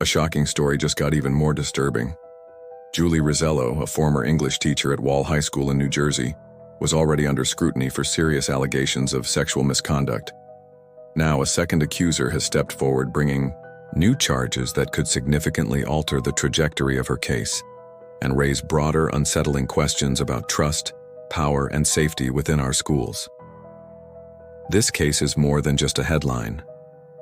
A shocking story just got even more disturbing. Julie Rizello, a former English teacher at Wall High School in New Jersey, was already under scrutiny for serious allegations of sexual misconduct. Now, a second accuser has stepped forward, bringing new charges that could significantly alter the trajectory of her case and raise broader, unsettling questions about trust, power, and safety within our schools. This case is more than just a headline.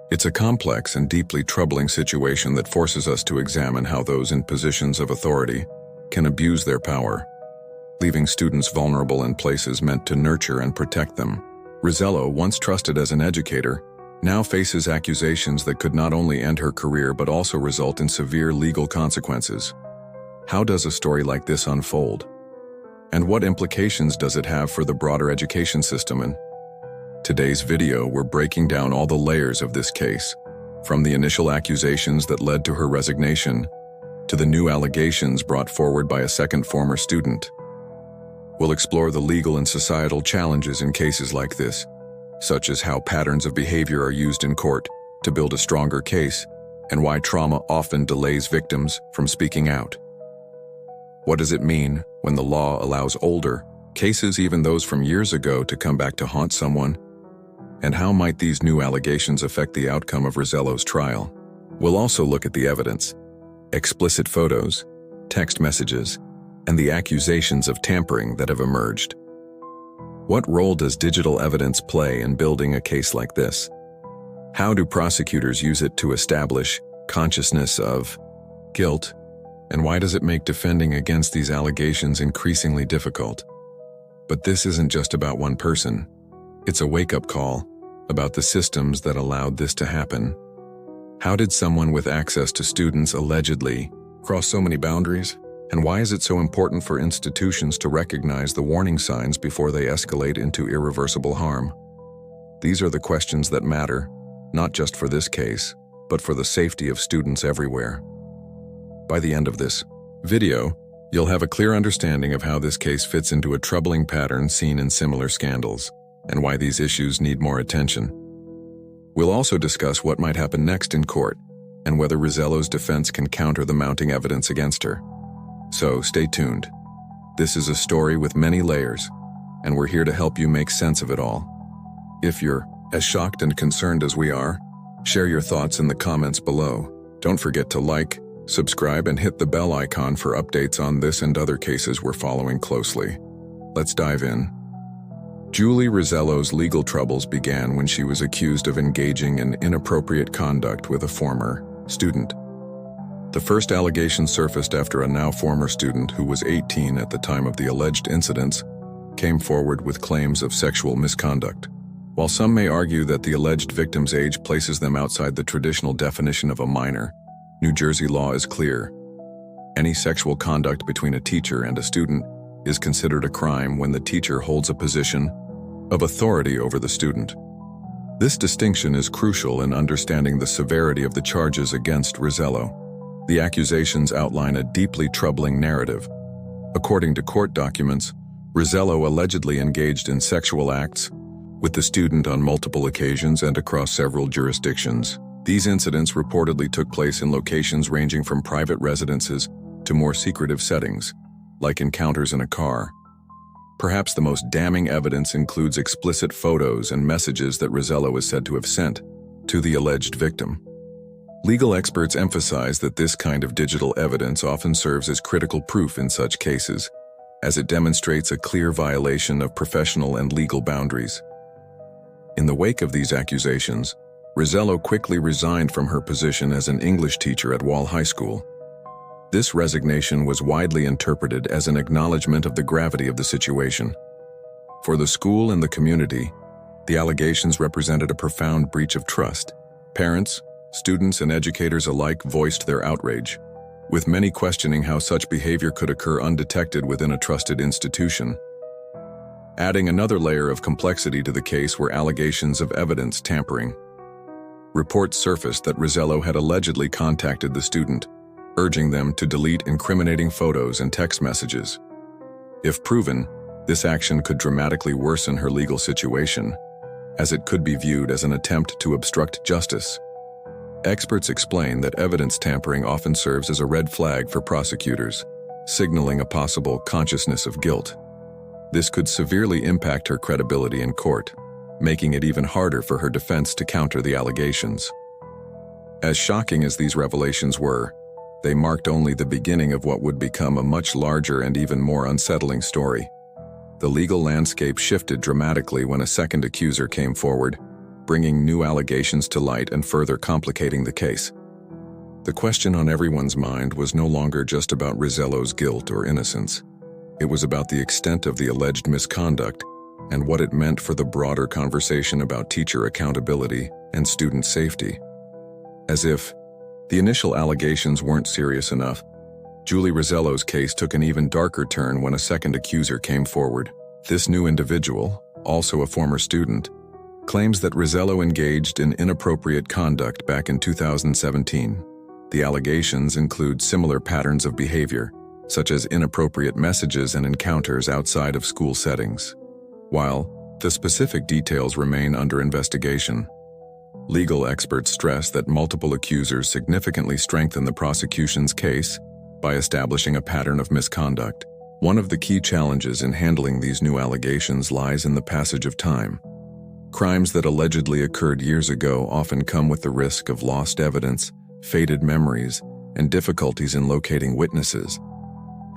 It's a complex and deeply troubling situation that forces us to examine how those in positions of authority can abuse their power, leaving students vulnerable in places meant to nurture and protect them. Rizello, once trusted as an educator, now faces accusations that could not only end her career but also result in severe legal consequences. How does a story like this unfold? And what implications does it have for the broader education system? In today's video, we're breaking down all the layers of this case, from the initial accusations that led to her resignation to the new allegations brought forward by a second former student. We'll explore the legal and societal challenges in cases like this, such as how patterns of behavior are used in court to build a stronger case, and why trauma often delays victims from speaking out. What does it mean when the law allows older cases, even those from years ago, to come back to haunt someone? And how might these new allegations affect the outcome of Rizello's trial? We'll also look at the evidence, explicit photos, text messages, and the accusations of tampering that have emerged. What role does digital evidence play in building a case like this? How do prosecutors use it to establish consciousness of guilt? And why does it make defending against these allegations increasingly difficult? But this isn't just about one person. It's a wake-up call about the systems that allowed this to happen. How did someone with access to students allegedly cross so many boundaries? And why is it so important for institutions to recognize the warning signs before they escalate into irreversible harm? These are the questions that matter, not just for this case, but for the safety of students everywhere. By the end of this video, you'll have a clear understanding of how this case fits into a troubling pattern seen in similar scandals, and why these issues need more attention. We'll also discuss what might happen next in court, and whether Rizello's defense can counter the mounting evidence against her. So stay tuned. This is a story with many layers, and we're here to help you make sense of it all. If you're as shocked and concerned as we are, share your thoughts in the comments below. Don't forget to like, subscribe, and hit the bell icon for updates on this and other cases we're following closely. Let's dive in. Julie Rizello's legal troubles began when she was accused of engaging in inappropriate conduct with a former student. The first allegation surfaced after a now former student, who was 18 at the time of the alleged incidents, came forward with claims of sexual misconduct. While some may argue that the alleged victim's age places them outside the traditional definition of a minor, New Jersey law is clear. Any sexual conduct between a teacher and a student is considered a crime when the teacher holds a position of authority over the student. This distinction is crucial in understanding the severity of the charges against Rizello. The accusations outline a deeply troubling narrative. According to court documents, Rizello allegedly engaged in sexual acts with the student on multiple occasions and across several jurisdictions. These incidents reportedly took place in locations ranging from private residences to more secretive settings, like encounters in a car. Perhaps the most damning evidence includes explicit photos and messages that Rizello is said to have sent to the alleged victim. Legal experts emphasize that this kind of digital evidence often serves as critical proof in such cases, as it demonstrates a clear violation of professional and legal boundaries. In the wake of these accusations, Rizello quickly resigned from her position as an English teacher at Wall High School. This resignation was widely interpreted as an acknowledgement of the gravity of the situation. For the school and the community, the allegations represented a profound breach of trust. Parents, students, and educators alike voiced their outrage, with many questioning how such behavior could occur undetected within a trusted institution. Adding another layer of complexity to the case were allegations of evidence tampering. Reports surfaced that Rizello had allegedly contacted the student, urging them to delete incriminating photos and text messages. If proven, this action could dramatically worsen her legal situation, as it could be viewed as an attempt to obstruct justice. Experts explain that evidence tampering often serves as a red flag for prosecutors, signaling a possible consciousness of guilt. This could severely impact her credibility in court, making it even harder for her defense to counter the allegations. As shocking as these revelations were, they marked only the beginning of what would become a much larger and even more unsettling story. The legal landscape shifted dramatically when a second accuser came forward, bringing new allegations to light and further complicating the case. The question on everyone's mind was no longer just about Rizello's guilt or innocence. It was about the extent of the alleged misconduct and what it meant for the broader conversation about teacher accountability and student safety. As if the initial allegations weren't serious enough, Julie Rizello's case took an even darker turn when a second accuser came forward. This new individual, also a former student, claims that Rizello engaged in inappropriate conduct back in 2017. The allegations include similar patterns of behavior, such as inappropriate messages and encounters outside of school settings. While the specific details remain under investigation, legal experts stress that multiple accusers significantly strengthen the prosecution's case by establishing a pattern of misconduct. One of the key challenges in handling these new allegations lies in the passage of time. Crimes that allegedly occurred years ago often come with the risk of lost evidence, faded memories, and difficulties in locating witnesses.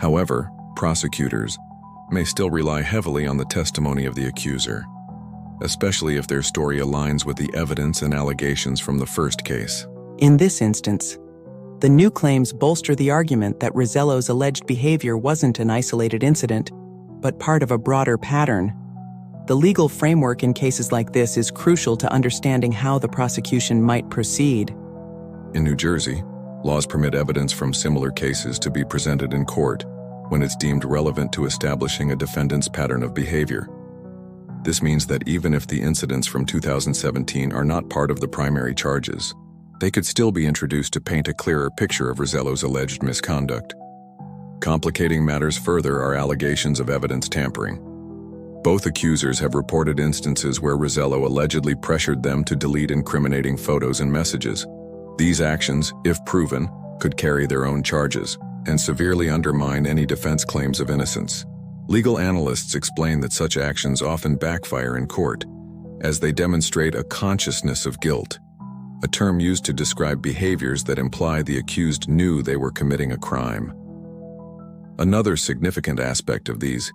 However, prosecutors may still rely heavily on the testimony of the accuser, especially if their story aligns with the evidence and allegations from the first case. In this instance, the new claims bolster the argument that Rizello's alleged behavior wasn't an isolated incident, but part of a broader pattern. The legal framework in cases like this is crucial to understanding how the prosecution might proceed. In New Jersey, laws permit evidence from similar cases to be presented in court when it's deemed relevant to establishing a defendant's pattern of behavior. This means that even if the incidents from 2017 are not part of the primary charges, they could still be introduced to paint a clearer picture of Rizello's alleged misconduct. Complicating matters further are allegations of evidence tampering. Both accusers have reported instances where Rizello allegedly pressured them to delete incriminating photos and messages. These actions, if proven, could carry their own charges and severely undermine any defense claims of innocence. Legal analysts explain that such actions often backfire in court, as they demonstrate a consciousness of guilt, a term used to describe behaviors that imply the accused knew they were committing a crime. Another significant aspect of these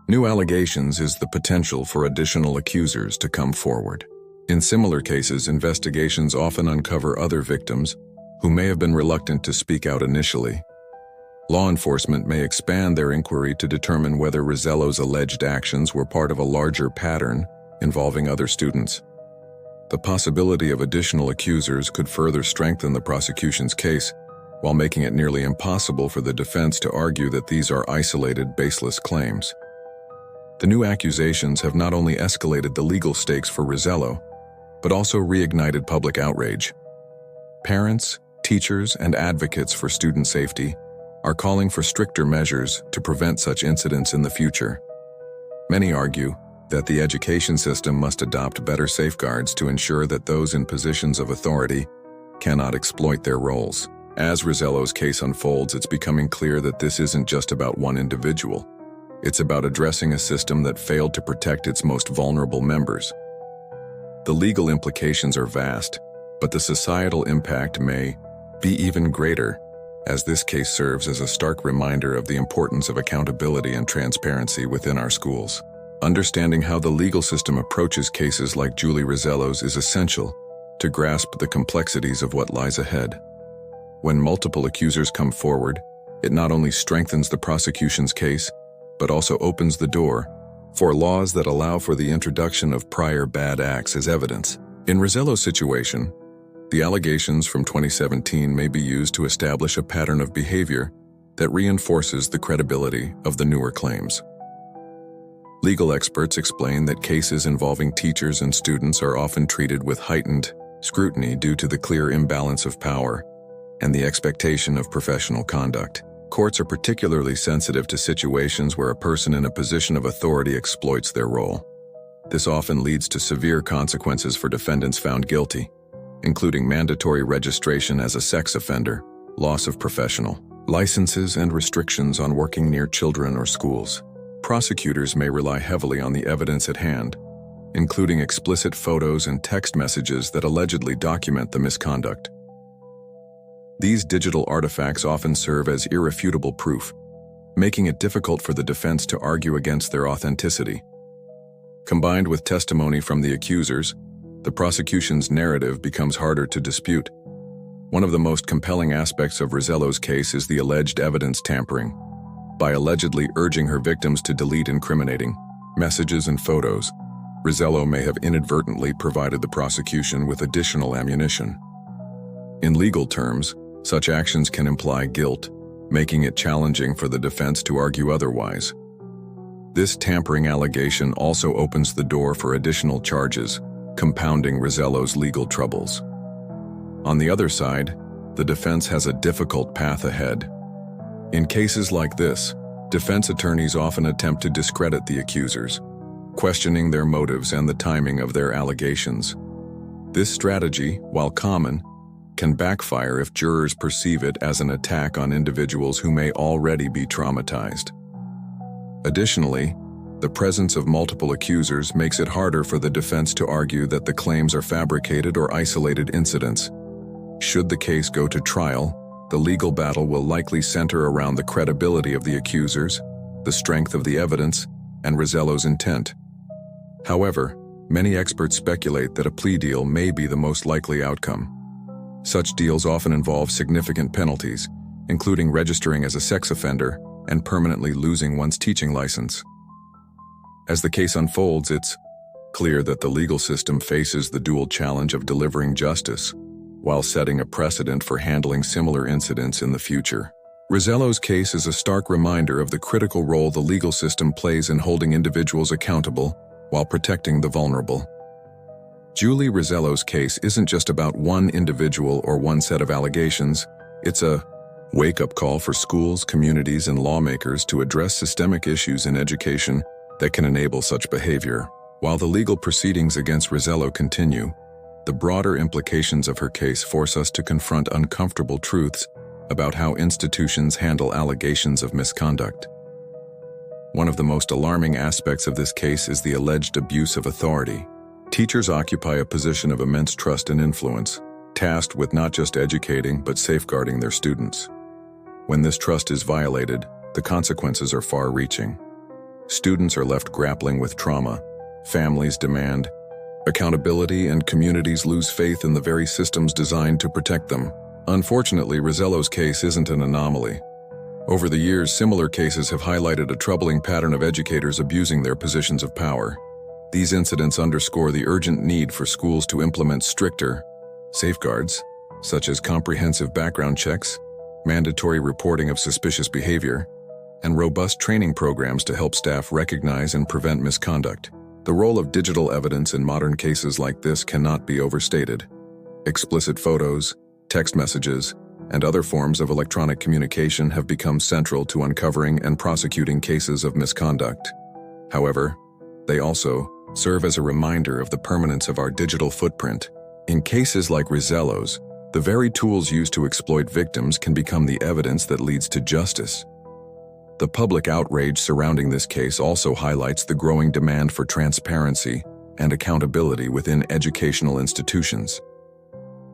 new allegations is the potential for additional accusers to come forward. In similar cases, investigations often uncover other victims who may have been reluctant to speak out initially. Law enforcement may expand their inquiry to determine whether Rizello's alleged actions were part of a larger pattern involving other students. The possibility of additional accusers could further strengthen the prosecution's case, while making it nearly impossible for the defense to argue that these are isolated, baseless claims. The new accusations have not only escalated the legal stakes for Rizello, but also reignited public outrage. Parents, teachers, and advocates for student safety are calling for stricter measures to prevent such incidents in the future. Many argue that the education system must adopt better safeguards to ensure that those in positions of authority cannot exploit their roles. As Rizello's case unfolds, it's becoming clear that this isn't just about one individual. It's about addressing a system that failed to protect its most vulnerable members. The legal implications are vast, but the societal impact may be even greater, as this case serves as a stark reminder of the importance of accountability and transparency within our schools. Understanding how the legal system approaches cases like Julie Rizello's is essential to grasp the complexities of what lies ahead. When multiple accusers come forward, it not only strengthens the prosecution's case, but also opens the door for laws that allow for the introduction of prior bad acts as evidence. In Rizello's situation, the allegations from 2017 may be used to establish a pattern of behavior that reinforces the credibility of the newer claims. Legal experts explain that cases involving teachers and students are often treated with heightened scrutiny due to the clear imbalance of power and the expectation of professional conduct. Courts are particularly sensitive to situations where a person in a position of authority exploits their role. This often leads to severe consequences for defendants found guilty. including mandatory registration as a sex offender, loss of professional licenses, and restrictions on working near children or schools. Prosecutors may rely heavily on the evidence at hand, including explicit photos and text messages that allegedly document the misconduct. These digital artifacts often serve as irrefutable proof, making it difficult for the defense to argue against their authenticity. Combined with testimony from the accusers, the prosecution's narrative becomes harder to dispute. One of the most compelling aspects of Rizello's case is the alleged evidence tampering. By allegedly urging her victims to delete incriminating messages and photos, Rizello may have inadvertently provided the prosecution with additional ammunition. In legal terms, such actions can imply guilt, making it challenging for the defense to argue otherwise. This tampering allegation also opens the door for additional charges, compounding Rizello's legal troubles. On the other side, the defense has a difficult path ahead. In cases like this, defense attorneys often attempt to discredit the accusers, questioning their motives and the timing of their allegations. This strategy, while common, can backfire if jurors perceive it as an attack on individuals who may already be traumatized. Additionally, the presence of multiple accusers makes it harder for the defense to argue that the claims are fabricated or isolated incidents. Should the case go to trial, the legal battle will likely center around the credibility of the accusers, the strength of the evidence, and Rizello's intent. However, many experts speculate that a plea deal may be the most likely outcome. Such deals often involve significant penalties, including registering as a sex offender and permanently losing one's teaching license. As the case unfolds, it's clear that the legal system faces the dual challenge of delivering justice while setting a precedent for handling similar incidents in the future. Rizello's case is a stark reminder of the critical role the legal system plays in holding individuals accountable while protecting the vulnerable. Julie Rizello's case isn't just about one individual or one set of allegations. It's a wake-up call for schools, communities, and lawmakers to address systemic issues in education that can enable such behavior. While the legal proceedings against Rizello continue, the broader implications of her case force us to confront uncomfortable truths about how institutions handle allegations of misconduct. One of the most alarming aspects of this case is the alleged abuse of authority. Teachers occupy a position of immense trust and influence, tasked with not just educating but safeguarding their students. When this trust is violated, the consequences are far-reaching. Students are left grappling with trauma, families demand accountability, and communities lose faith in the very systems designed to protect them. Unfortunately, Rizello's case isn't an anomaly. Over the years, similar cases have highlighted a troubling pattern of educators abusing their positions of power. These incidents underscore the urgent need for schools to implement stricter safeguards, such as comprehensive background checks, mandatory reporting of suspicious behavior, and robust training programs to help staff recognize and prevent misconduct. The role of digital evidence in modern cases like this cannot be overstated. Explicit photos, text messages, and other forms of electronic communication have become central to uncovering and prosecuting cases of misconduct. However, they also serve as a reminder of the permanence of our digital footprint. In cases like Rizello's, the very tools used to exploit victims can become the evidence that leads to justice. The public outrage surrounding this case also highlights the growing demand for transparency and accountability within educational institutions.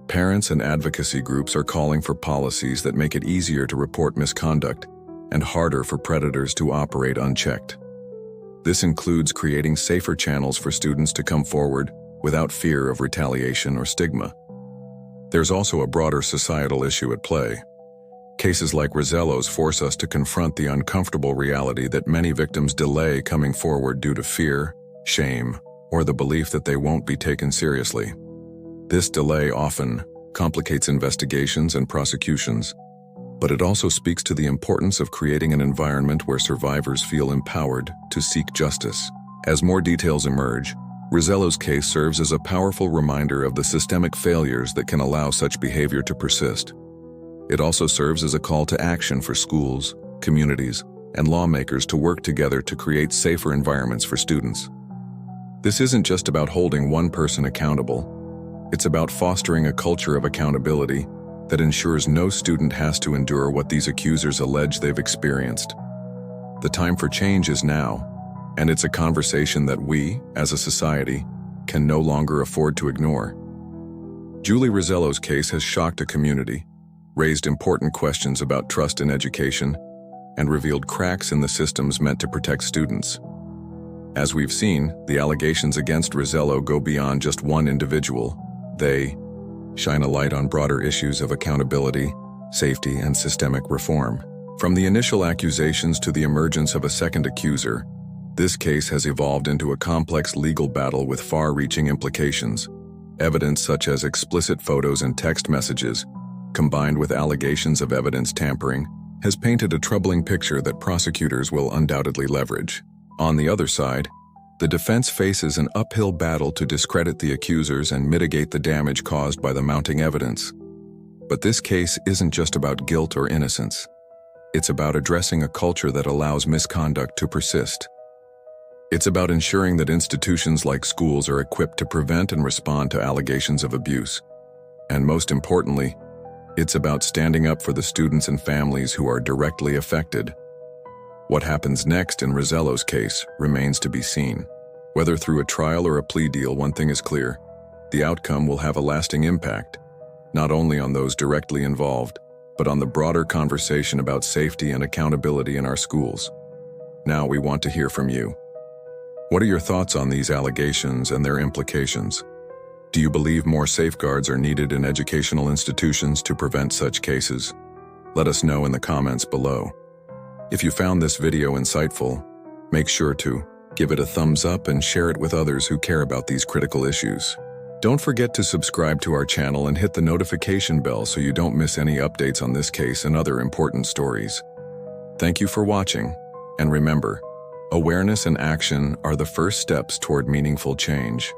Parents and advocacy groups are calling for policies that make it easier to report misconduct and harder for predators to operate unchecked. This includes creating safer channels for students to come forward without fear of retaliation or stigma. There's also a broader societal issue at play. Cases like Rizello's force us to confront the uncomfortable reality that many victims delay coming forward due to fear, shame, or the belief that they won't be taken seriously. This delay often complicates investigations and prosecutions, but it also speaks to the importance of creating an environment where survivors feel empowered to seek justice. As more details emerge, Rizello's case serves as a powerful reminder of the systemic failures that can allow such behavior to persist. It also serves as a call to action for schools, communities, and lawmakers to work together to create safer environments for students. This isn't just about holding one person accountable. It's about fostering a culture of accountability that ensures no student has to endure what these accusers allege they've experienced. The time for change is now, and it's a conversation that we, as a society, can no longer afford to ignore. Julie Rizello's case has shocked a community, raised important questions about trust in education, and revealed cracks in the systems meant to protect students. As we've seen, the allegations against Rizello go beyond just one individual. They shine a light on broader issues of accountability, safety, and systemic reform. From the initial accusations to the emergence of a second accuser, this case has evolved into a complex legal battle with far-reaching implications. Evidence such as explicit photos and text messages, combined with allegations of evidence tampering, has painted a troubling picture that prosecutors will undoubtedly leverage. On the other side, the defense faces an uphill battle to discredit the accusers and mitigate the damage caused by the mounting evidence. But this case isn't just about guilt or innocence. It's about addressing a culture that allows misconduct to persist. It's about ensuring that institutions like schools are equipped to prevent and respond to allegations of abuse. And most importantly, it's about standing up for the students and families who are directly affected. What happens next in Rizello's case remains to be seen. Whether through a trial or a plea deal, one thing is clear: the outcome will have a lasting impact, not only on those directly involved, but on the broader conversation about safety and accountability in our schools. Now we want to hear from you. What are your thoughts on these allegations and their implications? Do you believe more safeguards are needed in educational institutions to prevent such cases? Let us know in the comments below. If you found this video insightful, make sure to give it a thumbs up and share it with others who care about these critical issues. Don't forget to subscribe to our channel and hit the notification bell so you don't miss any updates on this case and other important stories. Thank you for watching, and remember, awareness and action are the first steps toward meaningful change.